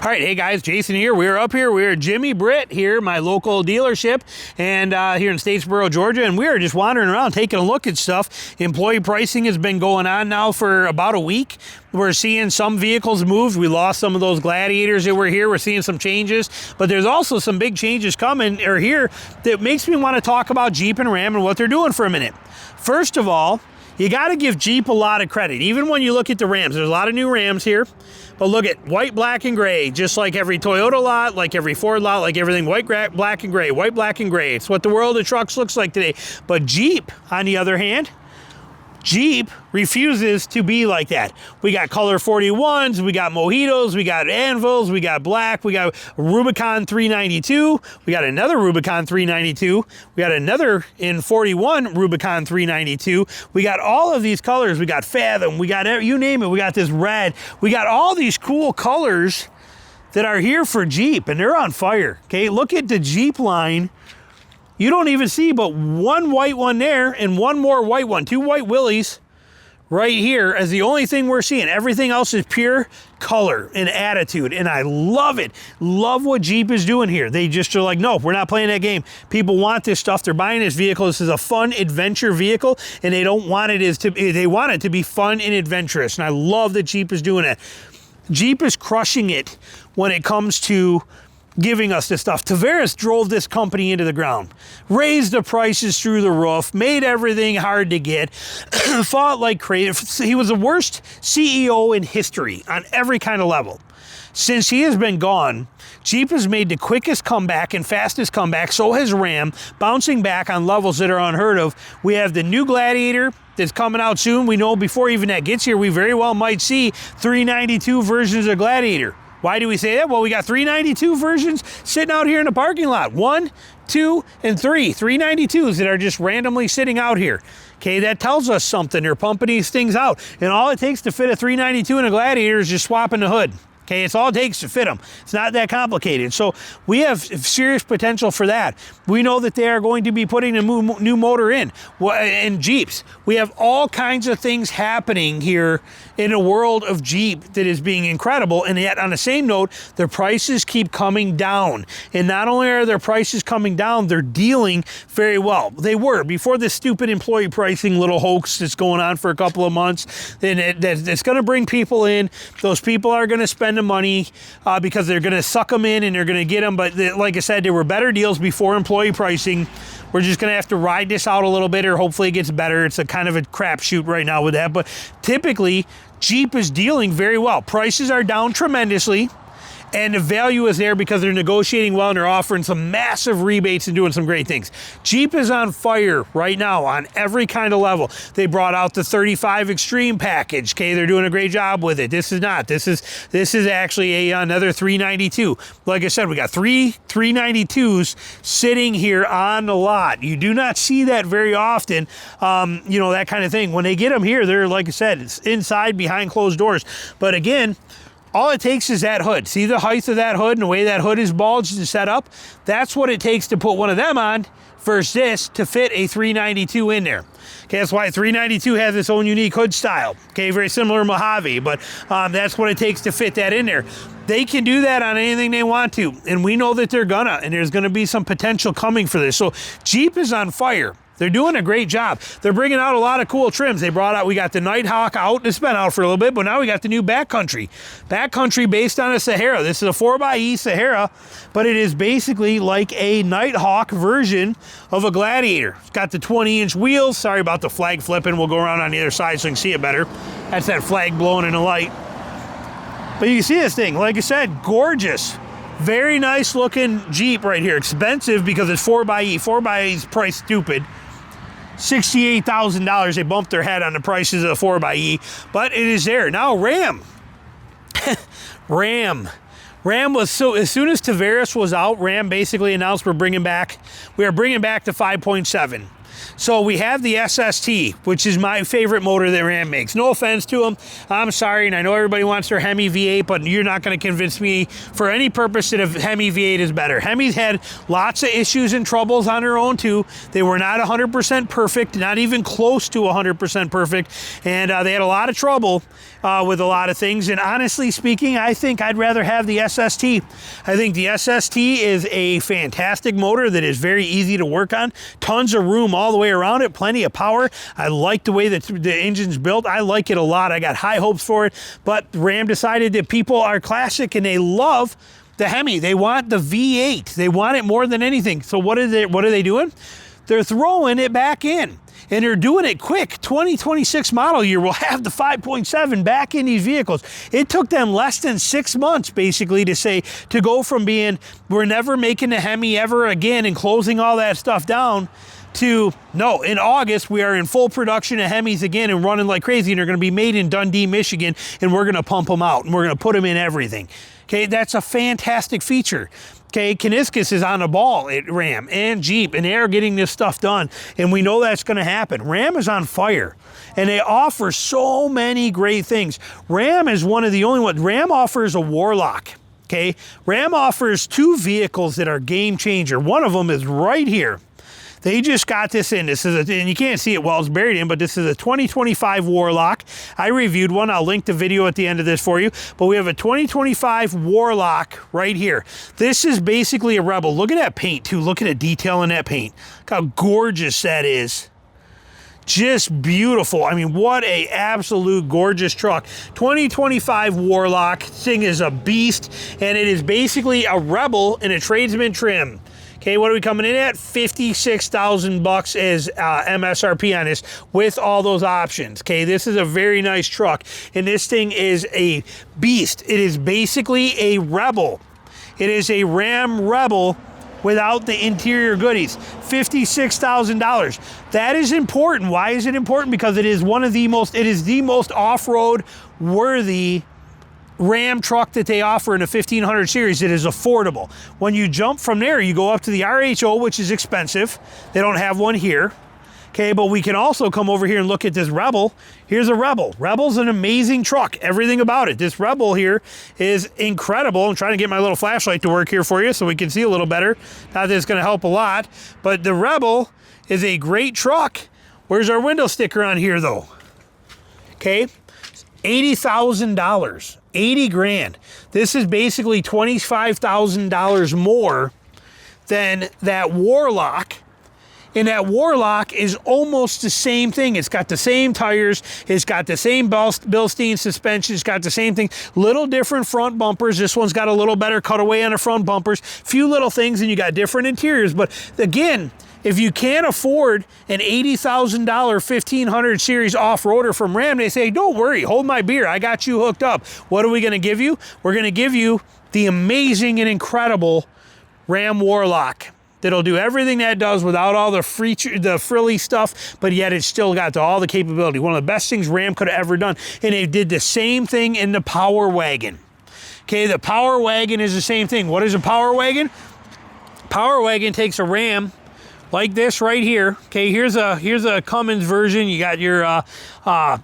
All right, hey guys, Jason here. We're up here. We're Jimmy Britt here, my local dealership, and here in Statesboro, Georgia, and we are just wandering around taking a look at stuff. Employee pricing has been going on now for about a week. We're seeing some vehicles moved. We lost some of those Gladiators that were here. We're seeing some changes, but there's also some big changes coming or here that makes me want to talk about Jeep and Ram and what they're doing for a minute. First of all, you got to give Jeep a lot of credit. Even when you look at the Rams, there's a lot of new Rams here, but look at white, black, and gray, just like every Toyota lot, like every Ford lot, like everything, white, black, and gray, white, black, and gray. It's what the world of trucks looks like today. But Jeep, on the other hand, Jeep refuses to be like that. We got color 41s, we got mojitos, we got anvils, we got black, we got Rubicon 392, we got another Rubicon 392, we got another in 41 Rubicon 392, we got all of these colors, we got Fathom, we got, you name it, we got this red, we got all these cool colors that are here for Jeep, and they're on fire, okay? Look at the Jeep line. You don't even see but one white one there and one more white one. Two white Willies right here as the only thing we're seeing. Everything else is pure color and attitude, and I love it. Love what Jeep is doing here. They just are like, no, we're not playing that game. People want this stuff. They're buying this vehicle. This is a fun adventure vehicle, and they don't want it they want it to be fun and adventurous, and I love that Jeep is doing it. Jeep is crushing it when it comes to giving us this stuff. Tavares drove this company into the ground, raised the prices through the roof, made everything hard to get, fought like crazy. He was the worst CEO in history on every kind of level. Since he has been gone, Jeep has made the quickest comeback and fastest comeback. So has Ram, bouncing back on levels that are unheard of. We have the new Gladiator that's coming out soon. We know before even that gets here, we very well might see 392 versions of Gladiator. Why do we say that? Well, we got 392 versions sitting out here in the parking lot. 1, 2, and 3. 392s that are just randomly sitting out here. Okay, that tells us something. They're pumping these things out. And all it takes to fit a 392 in a Gladiator is just swapping the hood. Okay, it's all it takes to fit them. It's not that complicated. So we have serious potential for that. We know that they are going to be putting a new motor in Jeeps. We have all kinds of things happening here in a world of Jeep that is being incredible. And yet on the same note, their prices keep coming down. And not only are their prices coming down, they're dealing very well. They were before this stupid employee pricing little hoax that's going on for a couple of months. And it's going to bring people in. Those people are going to spend the money because they're going to suck them in and they're going to get them. But like I said, there were better deals before employee pricing. We're just going to have to ride this out a little bit, or hopefully it gets better. It's a kind of a crapshoot right now with that. But typically, Jeep is dealing very well. Prices are down tremendously, and the value is there because they're negotiating well and they're offering some massive rebates and doing some great things. Jeep is on fire right now on every kind of level. They brought out the 35 Extreme package. Okay, they're doing a great job with it. This is actually another 392. Like I said, we got three 392s sitting here on the lot. You do not see that very often. You know, that kind of thing. When they get them here, they're, like I said, it's inside behind closed doors. But again, all it takes is that hood. See the height of that hood and the way that hood is bulged and set up? That's what it takes to put one of them on versus this to fit a 392 in there. Okay, that's why 392 has its own unique hood style. Okay, very similar to Mojave, but that's what it takes to fit that in there. They can do that on anything they want to, and we know that they're gonna, and there's gonna be some potential coming for this. So Jeep is on fire. They're doing a great job. They're bringing out a lot of cool trims. They brought out, we got the Nighthawk out. It's been out for a little bit, but now we got the new Backcountry. Backcountry based on a Sahara. This is a 4xe Sahara, but it is basically like a Nighthawk version of a Gladiator. It's got the 20-inch wheels. Sorry about the flag flipping. We'll go around on the other side so you can see it better. That's that flag blowing in the light. But you can see this thing. Like I said, gorgeous. Very nice looking Jeep right here. Expensive because it's 4xe. 4xe is priced stupid. $68,000. They bumped their head on the prices of the 4xe, but it is there. Now Ram. Ram was, so as soon as Tavares was out, Ram basically announced we are bringing back the 5.7. So we have the SST, which is my favorite motor that Ram makes. No offense to them. I'm sorry, and I know everybody wants their Hemi V8, but you're not going to convince me for any purpose that a Hemi V8 is better. Hemi's had lots of issues and troubles on their own too. They were not 100% perfect, not even close to 100% perfect, and they had a lot of trouble with a lot of things. And honestly speaking, I think I'd rather have the SST. I think the SST is a fantastic motor that is very easy to work on. Tons of room all the way around it, plenty of power. I like the way that the engine's built. I like it a lot. I got high hopes for it, but Ram decided that people are classic and they love the Hemi. They want the V8. They want it more than anything. So what are they doing? They're throwing it back in. And they're doing it quick. 2026 model year will have the 5.7 back in these vehicles. It took them less than 6 months, basically, to go from being, we're never making the Hemi ever again and closing all that stuff down, to, no, in August, we are in full production of Hemis again and running like crazy, and they're going to be made in Dundee, Michigan, and we're going to pump them out, and we're going to put them in everything. Okay, that's a fantastic feature. Okay, Kaniskis is on the ball at Ram and Jeep, and they are getting this stuff done, and we know that's going to happen. Ram is on fire, and they offer so many great things. Ram is one of the only ones. Ram offers a Warlock. Okay, Ram offers 2 vehicles that are game changer. One of them is right here. They just got this in. This is and you can't see it while it's buried in, but this is a 2025 Warlock. I reviewed one. I'll link the video at the end of this for you. But we have a 2025 Warlock right here. This is basically a Rebel. Look at that paint, too. Look at the detail in that paint. Look how gorgeous that is. Just beautiful. I mean, what a absolute gorgeous truck. 2025 Warlock. This thing is a beast, and it is basically a Rebel in a tradesman trim. Okay, what are we coming in at? $56,000 as MSRP on this with all those options. Okay, this is a very nice truck, and this thing is a beast. It is basically a Rebel. It is a Ram Rebel without the interior goodies. $56,000. That is important. Why is it important? Because it is the most off-road worthy Ram truck that they offer in a 1500 series. It is affordable. When you jump from there, you go up to the RHO, which is expensive. They don't have one here. Okay, but we can also come over here and look at this Rebel. Here's a Rebel. Rebel's an amazing truck. Everything about it. This Rebel here is incredible. I'm trying to get my little flashlight to work here for you so we can see a little better. Not that it's going to help a lot, but the Rebel is a great truck. Where's our window sticker on here, though? Okay, $80,000. 80 grand. This is basically $25,000 more than that Warlock. And that Warlock is almost the same thing. It's got the same tires. It's got the same Bilstein suspension. It's got the same thing. Little different front bumpers. This one's got a little better cutaway on the front bumpers. Few little things, and you got different interiors. But again, if you can't afford an $80,000 1500 series off-roader from Ram, they say, don't worry, hold my beer. I got you hooked up. What are we going to give you? We're going to give you the amazing and incredible Ram Warlock that'll do everything that does without all the frilly stuff, but yet it's still got all the capability. One of the best things Ram could have ever done. And they did the same thing in the Power Wagon. Okay, the Power Wagon is the same thing. What is a Power Wagon? Power Wagon takes a Ram like this right here. Okay, here's a Cummins version. You got your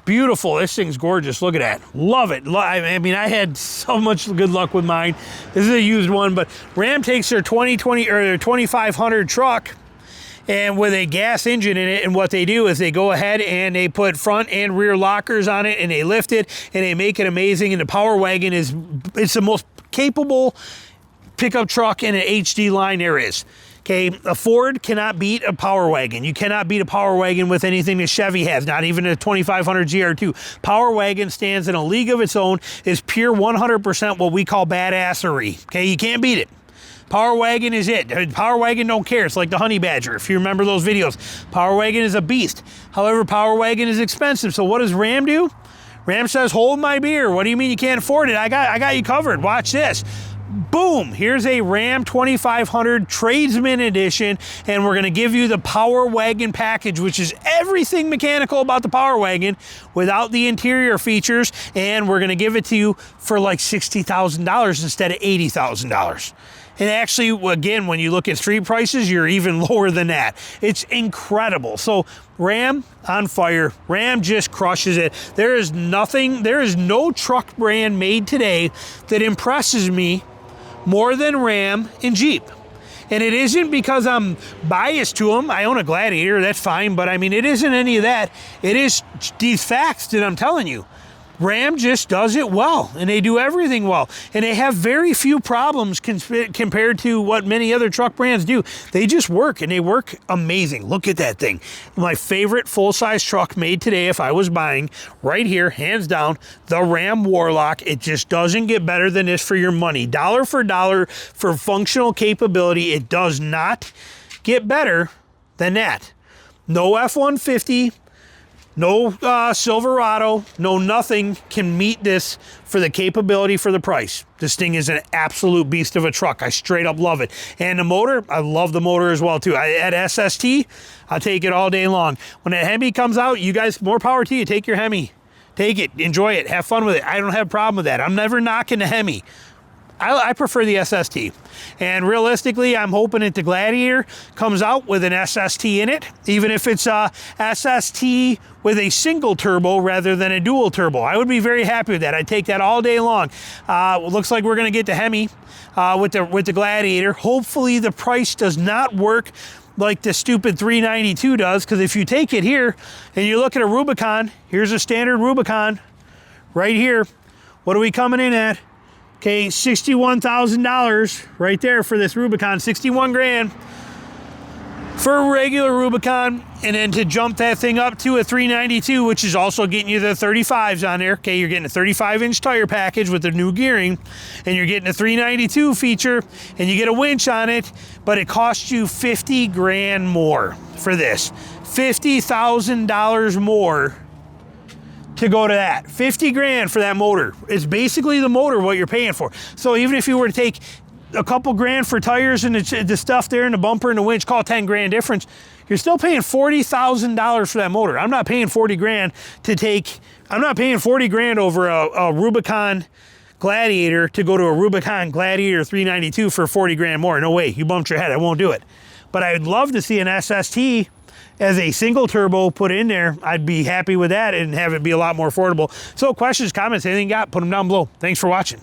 beautiful. This thing's gorgeous. Look at that. Love it. I mean, I had so much good luck with mine. This is a used one, but Ram takes their 2020 or their 2500 truck and with a gas engine in it, and what they do is they go ahead and they put front and rear lockers on it, and they lift it and they make it amazing. And the Power Wagon it's the most capable pickup truck in an HD line there is. Okay, a Ford cannot beat a Power Wagon. You cannot beat a Power Wagon with anything that Chevy has, not even a 2500 GR2. Power Wagon stands in a league of its own, is pure 100% what we call badassery. Okay, you can't beat it. Power Wagon is it. Power Wagon don't care. It's like the Honey Badger, if you remember those videos. Power Wagon is a beast. However, Power Wagon is expensive. So what does Ram do? Ram says, hold my beer. What do you mean you can't afford it? I got you covered. Watch this. boom, here's a Ram 2500 Tradesman Edition, and we're gonna give you the Power Wagon package, which is everything mechanical about the Power Wagon without the interior features, and we're gonna give it to you for like $60,000 instead of $80,000. And actually, again, when you look at street prices, you're even lower than that. It's incredible. So Ram on fire. Ram just crushes it. There is no truck brand made today that impresses me more than Ram and Jeep. And it isn't because I'm biased to them. I own a Gladiator, that's fine, but I mean, it isn't any of that. It is these facts that I'm telling you. Ram just does it well, and they do everything well, and they have very few problems compared to what many other truck brands do. They just work, and they work amazing. Look at that thing. My favorite full-size truck made today, if I was buying, right here, hands down, the Ram Warlock. It just doesn't get better than this for your money. Dollar for dollar for functional capability, it does not get better than that. No F-150, no Silverado, no nothing can meet this for the capability for the price. This thing is an absolute beast of a truck. I straight up love it. And the motor, I love the motor as well too. At SST, I'll take it all day long. When a Hemi comes out, you guys, more power to you. Take your Hemi. Take it, enjoy it, have fun with it. I don't have a problem with that. I'm never knocking the Hemi. I prefer the SST. And realistically, I'm hoping that the Gladiator comes out with an SST in it, even if it's a SST with a single turbo rather than a dual turbo. I would be very happy with that. I'd take that all day long. Looks like we're gonna get the Hemi with the Gladiator. Hopefully the price does not work like the stupid 392 does, because if you take it here and you look at a Rubicon, here's a standard Rubicon right here. What are we coming in at? Okay, $61,000 right there for this Rubicon, 61 grand for a regular Rubicon, and then to jump that thing up to a 392, which is also getting you the 35s on there. Okay, you're getting a 35-inch tire package with the new gearing, and you're getting a 392 feature, and you get a winch on it, but it costs you 50 grand more for this. $50,000 more to go to that. 50 grand for that motor. It's basically the motor what you're paying for. So even if you were to take a couple grand for tires and the stuff there and the bumper and the winch, call it 10 grand difference, you're still paying $40,000 for that motor. I'm not paying 40 grand over a Rubicon Gladiator to go to a Rubicon Gladiator 392 for 40 grand more. No way, you bumped your head, I won't do it. But I'd love to see an SST as a single turbo put in there. I'd be happy with that and have it be a lot more affordable. So questions, comments, anything you got, put them down below. Thanks for watching.